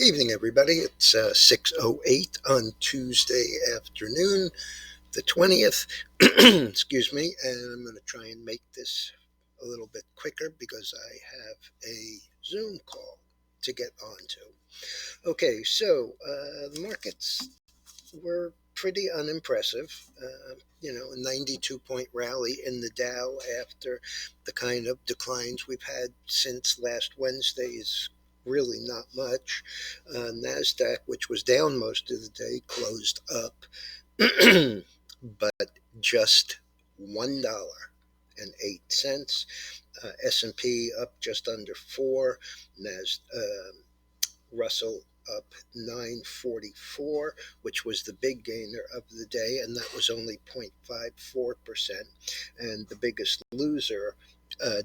Evening, everybody. It's 6:08 on Tuesday afternoon, the 20th. Excuse me. And I'm going to try and make this a little bit quicker because I have a Zoom call to get onto. Okay, so the markets were pretty unimpressive. A 92-point rally in the Dow after the kind of declines we've had since last Wednesday is really not much. NASDAQ, which was down most of the day, closed up, but just $1.08. S&P up just under 4. Russell up 944, which was the big gainer of the day, and that was only 0.54%. And the biggest loser,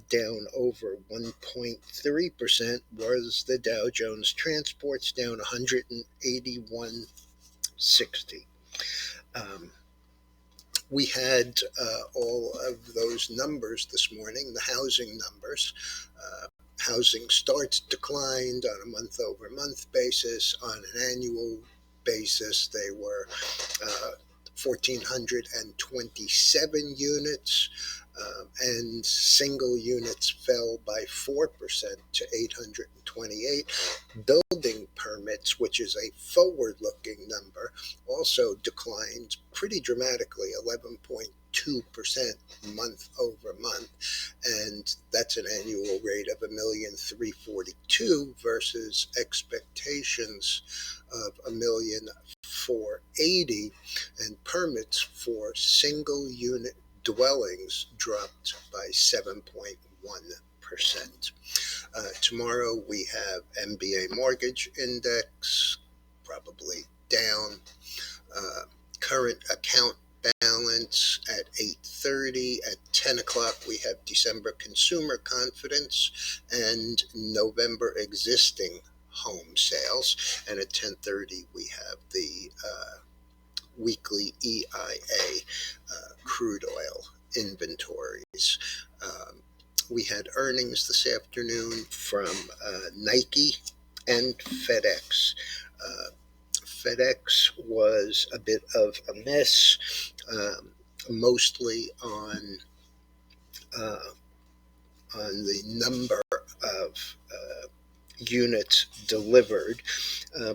down over 1.3%, was the Dow Jones Transports, down 181.60. We had all of those numbers this morning, the housing numbers. Housing starts declined on a month-over-month basis. On an annual basis, they were 1,427 units, and single units fell by 4% to 828. Building permits, which is a forward-looking number, also declined pretty dramatically, 11.2% month over month, and that's an annual rate of 1,342,000 versus expectations of 1,480,000, and permits for single unit dwellings dropped by 7.1%. Tomorrow we have MBA mortgage index probably down. Current account balance at 8:30. At 10 o'clock we have December consumer confidence and November existing home sales, and at 10:30 we have the weekly EIA crude oil inventories. We had earnings this afternoon from Nike and FedEx. FedEx was a bit of a miss, mostly on the number of units delivered,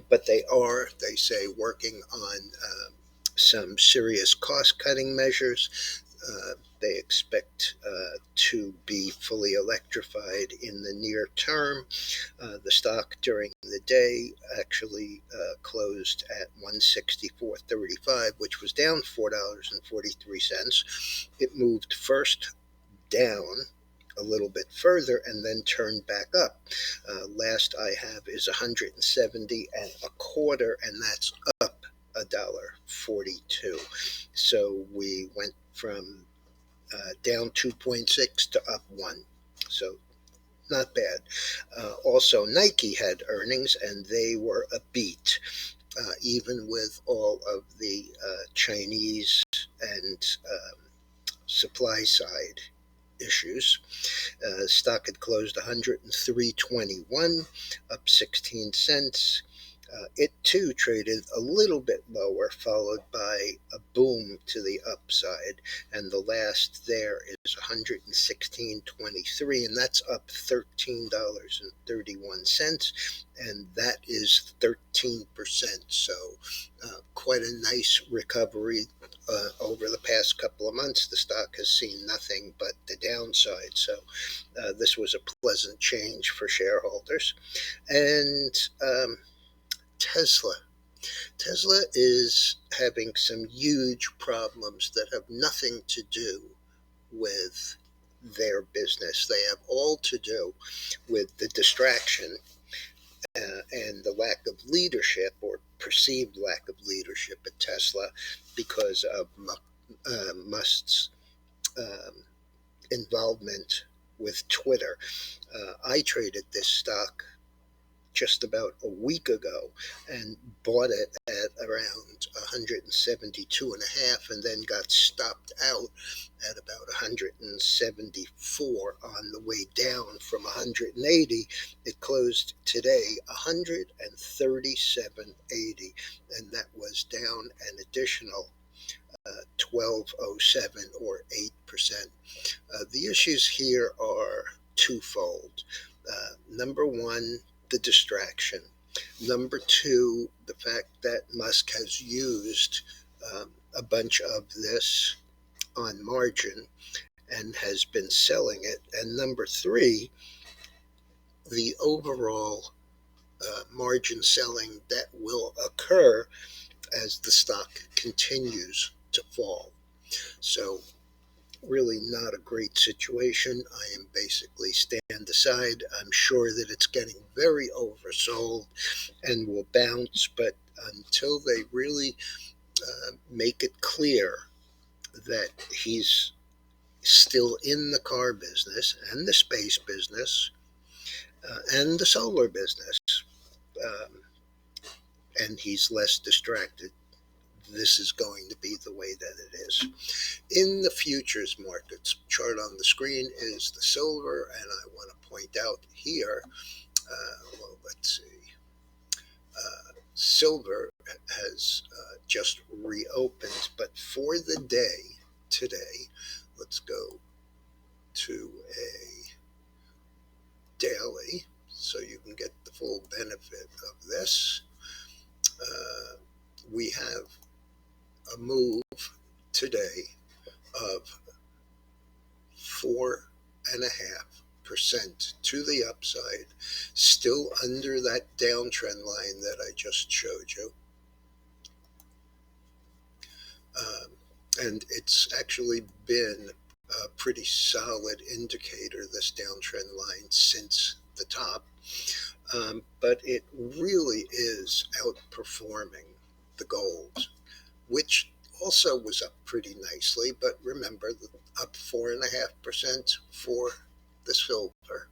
but they say, working on some serious cost-cutting measures. They expect to be fully electrified in the near term. The stock during the day actually closed at 164.35, which was down $4.43. It moved first down a little bit further and then turned back up. Last I have is 170.25, and that's up $1.42. So we went from down 2.6 to up 1. So not bad. Also, Nike had earnings, and they were a beat, even with all of the Chinese and supply side issues. Stock had closed 103.21, up 16 cents. It too traded a little bit lower, followed by a boom to the upside, and the last there is 116.23, and that's up $13.31, and that is 13%. So quite a nice recovery over the past couple of months. The stock has seen nothing but the downside, so this was a pleasant change for shareholders. And Tesla is having some huge problems that have nothing to do with their business. They have all to do with the distraction and the lack of leadership, or perceived lack of leadership, at Tesla because of Musk's involvement with Twitter. I traded this stock just about a week ago and bought it at around 172 and a half, and then got stopped out at about 174 on the way down from 180. It closed today 137.80, and that was down an additional 1207 or 8%. The issues here are twofold. Number one, the distraction. Number two, the fact that Musk has used a bunch of this on margin and has been selling it. And number three, the overall margin selling that will occur as the stock continues to fall. So really not a great situation. I am basically stand aside. I'm sure that it's getting very oversold and will bounce, but until they really make it clear that he's still in the car business and the space business and the solar business, um, and he's less distracted, this is going to be the way that it is. In the futures markets, chart on the screen is the silver, and I want to point out here, well, let's see, silver has just reopened, but for the day today, let's go to a daily so you can get the full benefit of this. We have a move today of 4.5% to the upside, still under that downtrend line that I just showed you. And it's actually been a pretty solid indicator, this downtrend line, since the top. But it really is outperforming the gold, which also was up pretty nicely. But remember, up 4.5% for the silver.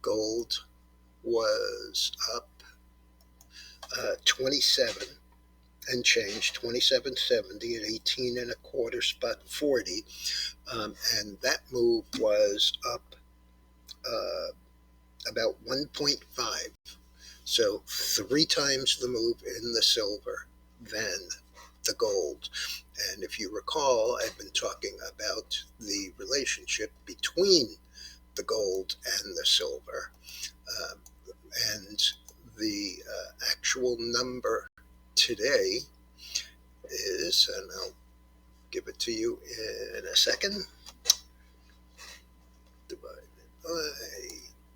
Gold was up 27 and change, 27.70 at 18 and a quarter spot 40, and that move was up about 1.5. So 3 times the move in the silver than the gold. And if you recall, I've been talking about the relationship between the gold and the silver. Um, and the actual number today is, and I'll give it to you in a second, divided by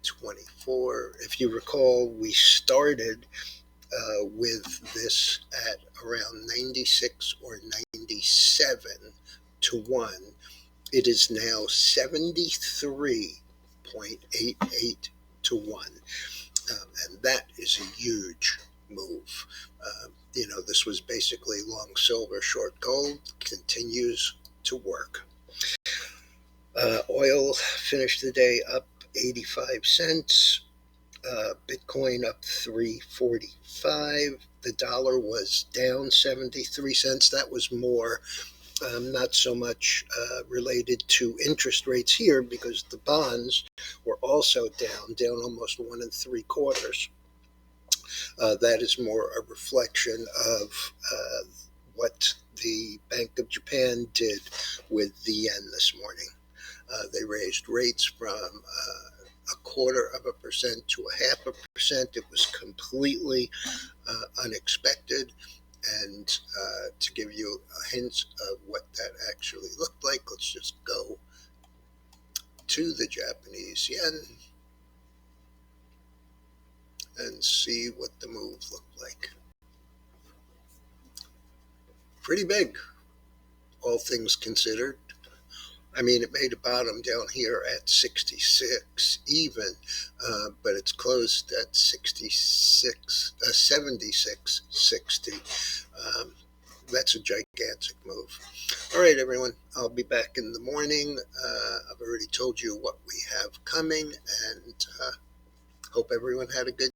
24. If you recall, we started with this at around 96 or 97 to 1. It is now 73.88 to 1. And that is a huge move. This was basically long silver, short gold, continues to work. Oil finished the day up 85 cents. Bitcoin up 345. The dollar was down 73 cents. That was more not so much related to interest rates here, because the bonds were also down almost 1 3/4. That is more a reflection of what the Bank of Japan did with the yen this morning. They raised rates from 1/4% to 1/2%. It was completely unexpected. And to give you a hint of what that actually looked like, let's just go to the Japanese yen and see what the move looked like. Pretty big, all things considered. I mean, it made a bottom down here at 66 even, but it's closed at 76.60. That's a gigantic move. All right, everyone, I'll be back in the morning. I've already told you what we have coming, and hope everyone had a good